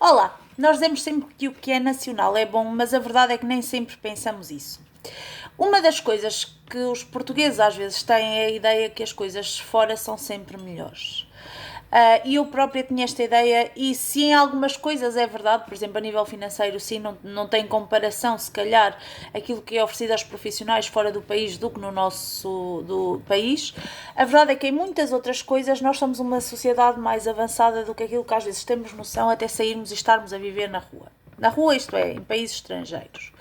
Olá, nós dizemos sempre que o que é nacional é bom, mas a verdade é que nem sempre pensamos isso. Uma das coisas que os portugueses às vezes têm é a ideia que as coisas fora são sempre melhores. E eu própria tinha esta ideia, e se em algumas coisas é verdade, por exemplo, a nível financeiro, sim, não tem comparação, se calhar, aquilo que é oferecido aos profissionais fora do país do que no nosso do país. A verdade é que em muitas outras coisas nós somos uma sociedade mais avançada do que aquilo que às vezes temos noção até sairmos e estarmos a viver na rua. Na rua, isto é, em países estrangeiros.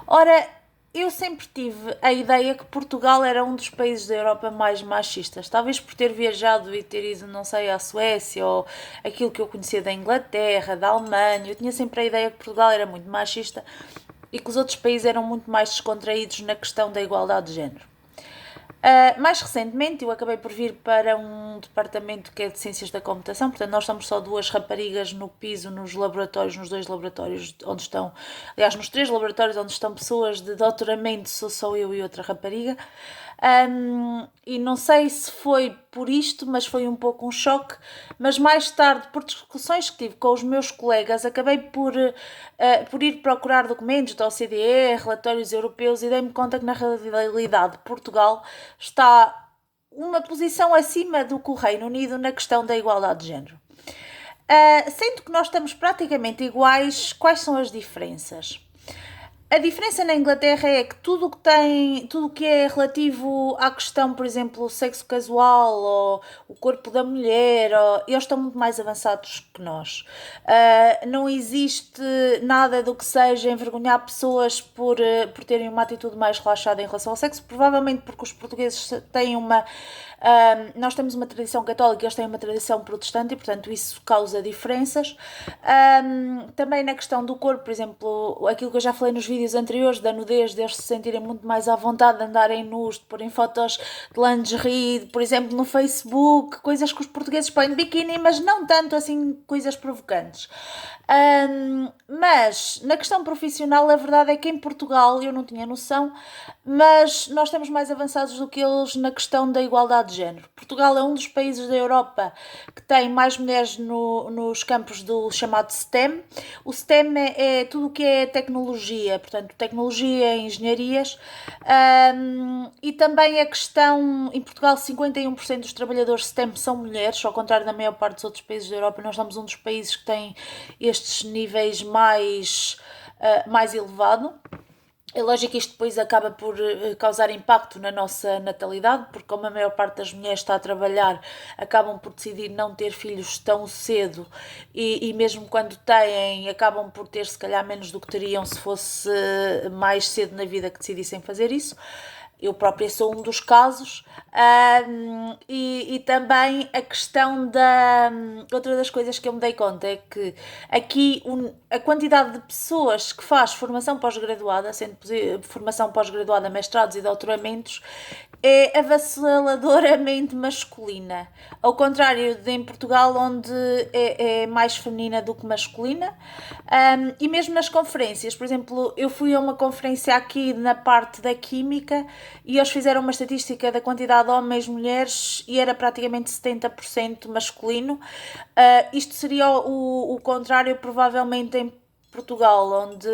Ora, eu sempre tive a ideia que Portugal era um dos países da Europa mais machistas. Talvez por ter viajado e ter ido, não sei, à Suécia ou aquilo que eu conhecia da Inglaterra, da Alemanha. Eu tinha sempre a ideia que Portugal era muito machista e que os outros países eram muito mais descontraídos na questão da igualdade de género. Mais recentemente eu acabei por vir para um departamento que é de Ciências da Computação, portanto nós somos só duas raparigas no piso, nos laboratórios, nos dois laboratórios onde estão, aliás nos três laboratórios onde estão pessoas de doutoramento, sou eu e outra rapariga. E não sei se foi por isto, mas foi um pouco um choque, mas mais tarde, por discussões que tive com os meus colegas, acabei por ir procurar documentos da OCDE, relatórios europeus, e dei-me conta que na realidade Portugal está uma posição acima do que o Reino Unido na questão da igualdade de género. Sendo que nós estamos praticamente iguais, quais são as diferenças? A diferença na Inglaterra é que tudo que é relativo à questão, por exemplo, o sexo casual ou o corpo da mulher, eles estão muito mais avançados que nós. Não existe nada do que seja envergonhar pessoas por terem uma atitude mais relaxada em relação ao sexo, provavelmente porque os portugueses têm nós temos uma tradição católica, eles têm uma tradição protestante e, portanto, isso causa diferenças. Também na questão do corpo, por exemplo, aquilo que eu já falei nos vídeos anteriores, da nudez, deles se sentirem muito mais à vontade de andarem nus, de porem fotos de lingerie, por exemplo, no Facebook, coisas que os portugueses põem de biquíni, mas não tanto assim, coisas provocantes. Mas na questão profissional, a verdade é que em Portugal, eu não tinha noção, mas nós estamos mais avançados do que eles na questão da igualdade de género. Portugal é um dos países da Europa que tem mais mulheres nos campos do chamado STEM. O STEM é tudo o que é tecnologia, portanto, tecnologia e engenharias. E também a questão, em Portugal, 51% dos trabalhadores STEM são mulheres, ao contrário da maior parte dos outros países da Europa. Nós somos um dos países que tem estes níveis mais elevado. É lógico que isto depois acaba por causar impacto na nossa natalidade, porque como a maior parte das mulheres está a trabalhar, acabam por decidir não ter filhos tão cedo e mesmo quando têm, acabam por ter se calhar menos do que teriam se fosse mais cedo na vida que decidissem fazer isso. Eu própria sou um dos casos. E também a questão outra das coisas que eu me dei conta é que aqui a quantidade de pessoas que faz formação pós-graduada, sendo formação pós-graduada, mestrados e doutoramentos, é avassaladoramente masculina, ao contrário de em Portugal, onde é mais feminina do que masculina. E mesmo nas conferências, por exemplo, eu fui a uma conferência aqui na parte da química e eles fizeram uma estatística da quantidade de homens e mulheres e era praticamente 70% masculino. Isto seria o contrário, provavelmente, em Portugal, onde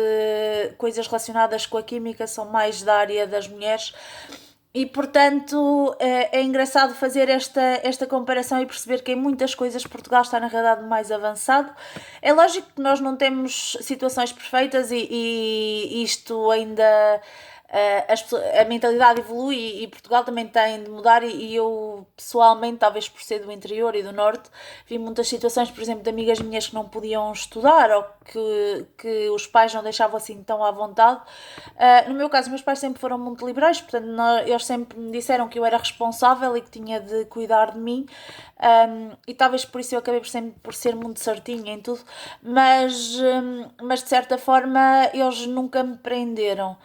coisas relacionadas com a química são mais da área das mulheres. E portanto é engraçado fazer esta comparação e perceber que em muitas coisas Portugal está na realidade mais avançado. É lógico que nós não temos situações perfeitas e isto ainda a mentalidade evolui e Portugal também tem de mudar e eu pessoalmente, talvez por ser do interior e do norte, vi muitas situações, por exemplo, de amigas minhas que não podiam estudar ou que os pais não deixavam assim tão à vontade. No meu caso, meus pais sempre foram muito liberais, portanto eles sempre me disseram que eu era responsável e que tinha de cuidar de mim. E talvez por isso eu acabei por ser muito certinha em tudo, mas de certa forma eles nunca me prenderam.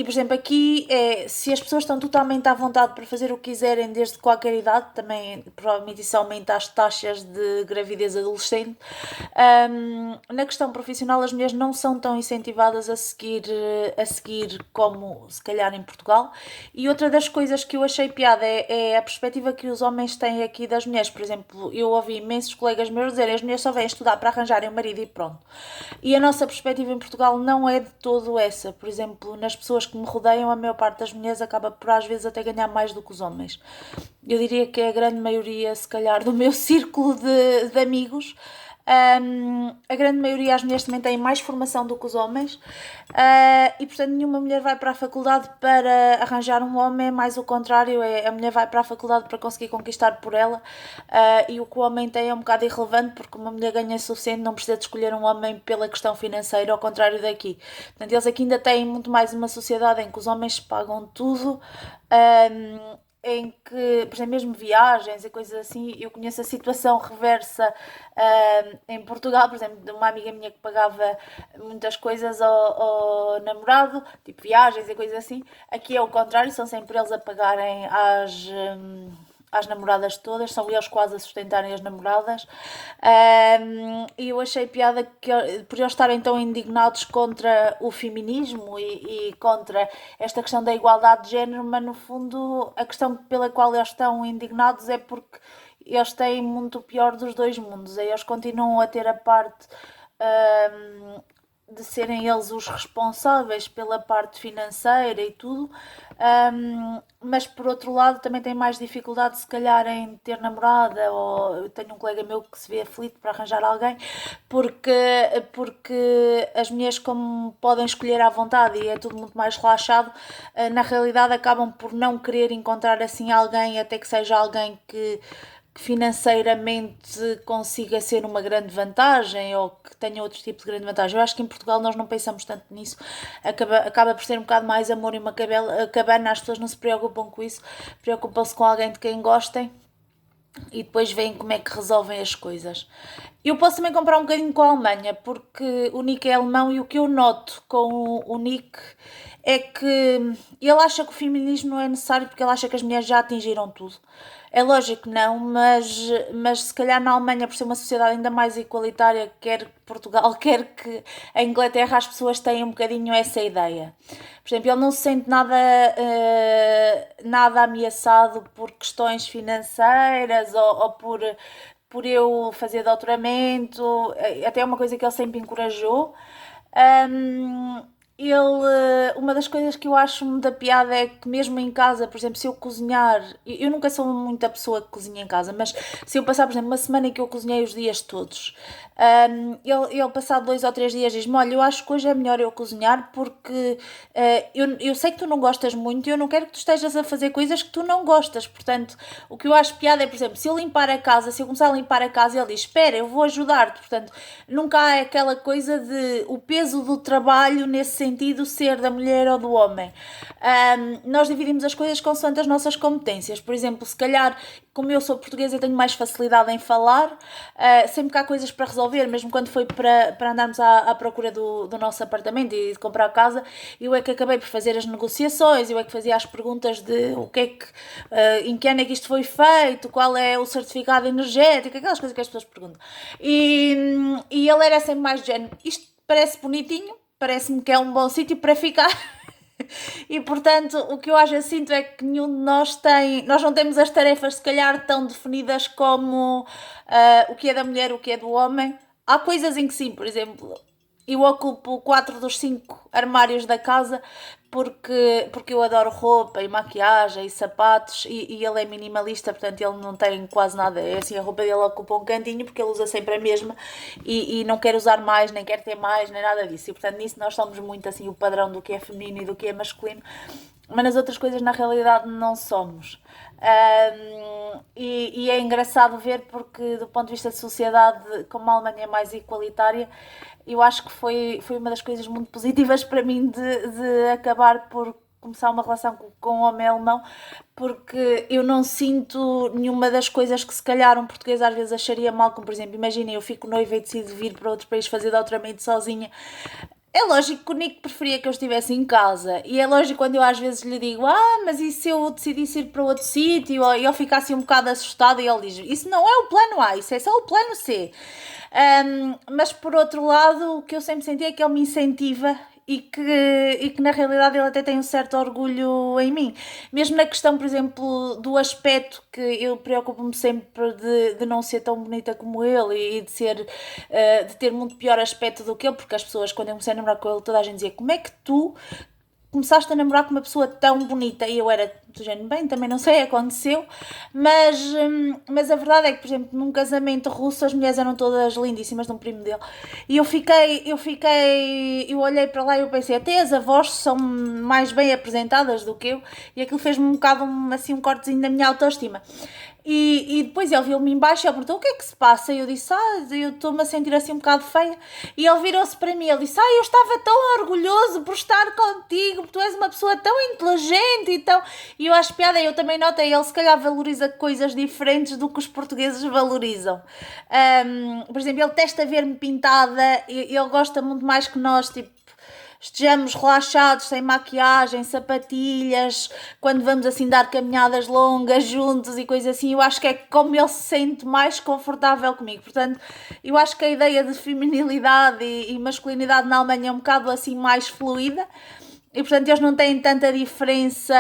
Por exemplo, aqui se as pessoas estão totalmente à vontade para fazer o que quiserem desde qualquer idade, também provavelmente isso aumenta as taxas de gravidez adolescente. Na questão profissional, as mulheres não são tão incentivadas a seguir como se calhar em Portugal. E outra das coisas que eu achei piada é a perspectiva que os homens têm aqui das mulheres. Por exemplo, eu ouvi imensos colegas meus dizerem: as mulheres só vêm estudar para arranjarem um marido e pronto. E a nossa perspectiva em Portugal não é de todo essa. Por exemplo, nas pessoas que me rodeiam, a maior parte das mulheres acaba por às vezes até ganhar mais do que os homens. Eu diria que é a grande maioria, se calhar, do meu círculo de amigos. A grande maioria, as mulheres também têm mais formação do que os homens, e portanto nenhuma mulher vai para a faculdade para arranjar um homem, é mais o contrário, a mulher vai para a faculdade para conseguir conquistar por ela, e o que o homem tem é um bocado irrelevante, porque uma mulher ganha o suficiente, não precisa de escolher um homem pela questão financeira, ao contrário daqui. Portanto, eles aqui ainda têm muito mais uma sociedade em que os homens pagam tudo, em que, por exemplo, mesmo viagens e coisas assim, eu conheço a situação reversa em Portugal, por exemplo, de uma amiga minha que pagava muitas coisas ao namorado, tipo viagens e coisas assim. Aqui é o contrário, são sempre eles a pagarem às namoradas todas, são eles quase a sustentarem as namoradas. E eu achei piada que, por eles estarem tão indignados contra o feminismo e contra esta questão da igualdade de género, mas no fundo a questão pela qual eles estão indignados é porque eles têm muito o pior dos dois mundos. Eles continuam a ter a parte de serem eles os responsáveis pela parte financeira e tudo, mas por outro lado também têm mais dificuldade se calhar em ter namorada, ou eu tenho um colega meu que se vê aflito para arranjar alguém, porque as mulheres, como podem escolher à vontade e é tudo muito mais relaxado, na realidade acabam por não querer encontrar assim alguém, até que seja alguém que financeiramente consiga ser uma grande vantagem ou que tenha outro tipo de grande vantagem. Eu acho que em Portugal nós não pensamos tanto nisso, acaba por ser um bocado mais amor e uma cabana, as pessoas não se preocupam com isso, preocupam-se com alguém de quem gostem e depois veem como é que resolvem as coisas. Eu posso também comprar um bocadinho com a Alemanha, porque o Nick é alemão e o que eu noto com o Nick é que ele acha que o feminismo não é necessário porque ele acha que as mulheres já atingiram tudo. É lógico que não, mas se calhar na Alemanha, por ser uma sociedade ainda mais igualitária, quer Portugal, quer que a Inglaterra, as pessoas têm um bocadinho essa ideia. Por exemplo, ele não se sente nada ameaçado por questões financeiras ou por eu fazer doutoramento, até é uma coisa que ele sempre encorajou. Uma das coisas que eu acho da piada é que mesmo em casa, por exemplo, se eu cozinhar, eu nunca sou muita pessoa que cozinha em casa, mas se eu passar, por exemplo, uma semana em que eu cozinhei os dias todos, ele passado 2 ou 3 dias diz-me: olha, eu acho que hoje é melhor eu cozinhar porque eu sei que tu não gostas muito e eu não quero que tu estejas a fazer coisas que tu não gostas. Portanto, o que eu acho piada é, por exemplo, se eu limpar a casa, se eu começar a limpar a casa, ele diz: espera, eu vou ajudar-te. Portanto, nunca há aquela coisa de o peso do trabalho nesse sentido ser da mulher ou do homem. Nós dividimos as coisas consoante as nossas competências. Por exemplo, se calhar, como eu sou portuguesa, eu tenho mais facilidade em falar, sempre que há coisas para resolver, mesmo quando foi para andarmos à procura do nosso apartamento e de comprar casa, eu é que acabei por fazer as negociações, eu é que fazia as perguntas de o que é que, em que ano é que isto foi feito, qual é o certificado energético, aquelas coisas que as pessoas perguntam. E ele era sempre mais de género: isto parece bonitinho, parece-me que é um bom sítio para ficar. E portanto, o que eu às vezes sinto é que nenhum de nós não temos as tarefas se calhar tão definidas como o que é da mulher, o que é do homem. Há coisas em que sim, por exemplo, eu ocupo 4 dos 5 armários da casa porque eu adoro roupa e maquiagem e sapatos e ele é minimalista, portanto ele não tem quase nada, é assim, a roupa dele ocupa um cantinho porque ele usa sempre a mesma e não quer usar mais, nem quer ter mais, nem nada disso, e portanto nisso nós somos muito assim o padrão do que é feminino e do que é masculino, mas nas outras coisas na realidade não somos. E é engraçado ver porque do ponto de vista de sociedade, como a Alemanha é mais igualitária, eu acho que foi uma das coisas muito positivas para mim de acabar por começar uma relação com um homem alemão, porque eu não sinto nenhuma das coisas que se calhar um português às vezes acharia mal, como por exemplo, imaginem, eu fico noiva e decido vir para outro país fazer doutoramento sozinha. É lógico que o Nico preferia que eu estivesse em casa. E é lógico quando eu às vezes lhe digo, mas e se eu decidisse ir para outro sítio? Ou eu ficasse um bocado assustada e ele diz, isso não é o plano A, isso é só o plano C. Mas por outro lado, o que eu sempre senti é que ele me incentiva e que na realidade ele até tem um certo orgulho em mim. Mesmo na questão, por exemplo, do aspecto, que eu preocupo-me sempre de não ser tão bonita como ele e de ser de ter muito pior aspecto do que ele, porque as pessoas, quando eu comecei a namorar com ele, toda a gente dizia, como é que tu começaste a namorar com uma pessoa tão bonita? E eu era do género, bem, também não sei, aconteceu, mas a verdade é que, por exemplo, num casamento russo as mulheres eram todas lindíssimas, de um primo dele, e eu olhei para lá e eu pensei, até as avós são mais bem apresentadas do que eu, e aquilo fez-me um bocado assim um cortezinho da minha autoestima. E depois ele viu-me em baixo e ele perguntou o que é que se passa? E eu disse, eu estou-me a sentir assim um bocado feia. E ele virou-se para mim, ele disse, eu estava tão orgulhoso por estar contigo, porque tu és uma pessoa tão inteligente e tão... E eu acho piada, eu também notei, ele se calhar valoriza coisas diferentes do que os portugueses valorizam. Por exemplo, ele testa ver-me pintada, e ele gosta muito mais que nós, tipo, estejamos relaxados, sem maquiagem, sapatilhas, quando vamos assim dar caminhadas longas juntos e coisas assim, eu acho que é como ele se sente mais confortável comigo. Portanto, eu acho que a ideia de feminilidade e masculinidade na Alemanha é um bocado assim mais fluida. E portanto eles não têm tanta diferença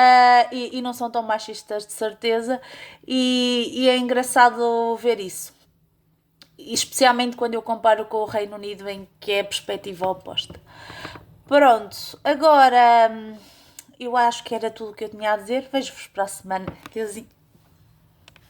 e não são tão machistas de certeza. E é engraçado ver isso. Especialmente quando eu comparo com o Reino Unido, em que é a perspectiva oposta. Pronto, agora eu acho que era tudo o que eu tinha a dizer. Vejo-vos para a semana. Deusinho.